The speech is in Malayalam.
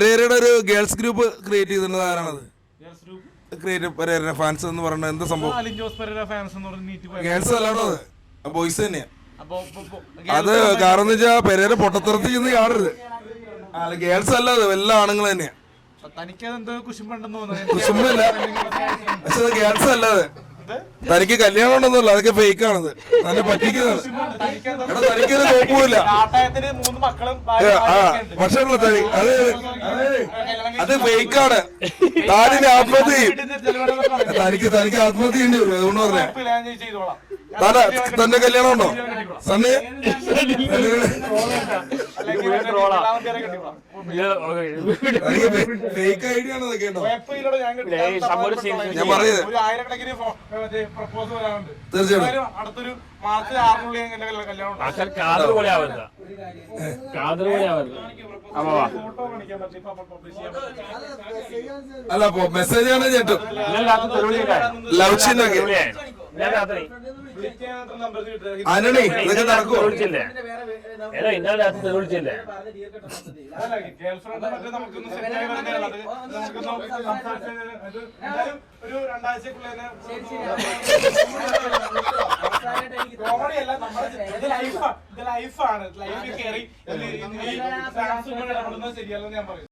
പെരേരയുടെ ഒരു ഗേൾസ് ഗ്രൂപ്പ് ക്രിയേറ്റ് ചെയ്തിട്ടുണ്ട്. ആരാണത്? പെരേര ഫാൻസ് എന്ന് പറയുന്നത് എന്താ സംഭവം? ഗേൾസ് അല്ലാണ്ടോ? ബോയ്സ് തന്നെയാ. അത് കാരണം എന്ന് വെച്ചാൽ പെരേര പൊട്ടത്തരത്തിൽ ചെന്ന് കാണരുത്. അല്ല, ഗേൾസ് അല്ല, അത് എല്ലാ ആണുങ്ങൾ തന്നെയാ. കുശുമ്പല്ല, പക്ഷെ അത് ഗേൾസ് അല്ലാതെ. തനിക്ക് കല്യാണം ഉണ്ടെന്നല്ല, അതൊക്കെ ഫേക്ക് ആണത്. തന്നെ പറ്റിക്കുന്നതാണ്. എടാ, തനിക്കൊരു കുഴപ്പമില്ല. പക്ഷേ അത് ഫേക്കാണ്. താനിന് ആത്മഹത്യ ചെയ്യും. തനിക്ക് ആത്മഹത്യ ചെയ്യേണ്ടി വരും. അതുകൊണ്ട് പറഞ്ഞ തന്റെ കല്യാണം ഉണ്ടോ? തന്നെ ഫേക്ക് ഐഡിയ ആണ് അതൊക്കെ. ഞാൻ പറയുന്നത് തീർച്ചയായിട്ടും അല്ല, മെസ്സേജ് ആണ് ചേട്ടൻ. ലവ് ചിന്നൊക്കെ ആനണി ഇതൊക്കെ നടക്കുമോ? ഒരു 2 ആഴ്ചക്കുള്ള കോമഡിയല്ല, ഇത് ലൈഫാണ്. ലൈഫിൽ കയറി ശരിയല്ലെന്ന് ഞാൻ പറയും.